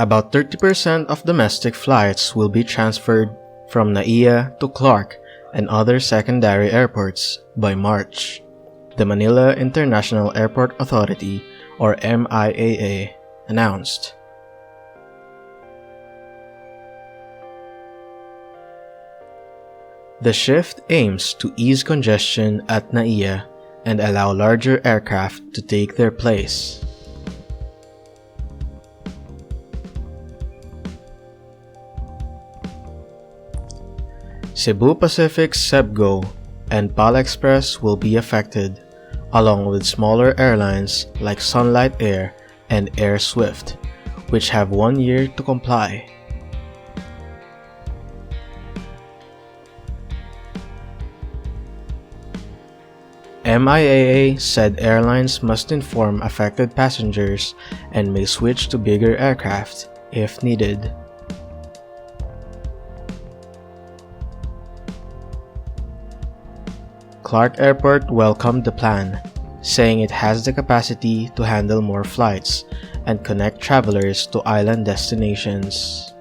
About 30% of domestic flights will be transferred from NAIA to Clark and other secondary airports by March, the Manila International Airport Authority or MIAA announced. The shift aims to ease congestion at NAIA and allow larger aircraft to take their place. Cebu Pacific's Sebgo and PAL Express will be affected, along with smaller airlines like Sunlight Air and Air Swift, which have 1 year to comply. MIAA said airlines must inform affected passengers and may switch to bigger aircraft if needed. Clark Airport welcomed the plan, saying it has the capacity to handle more flights and connect travelers to island destinations.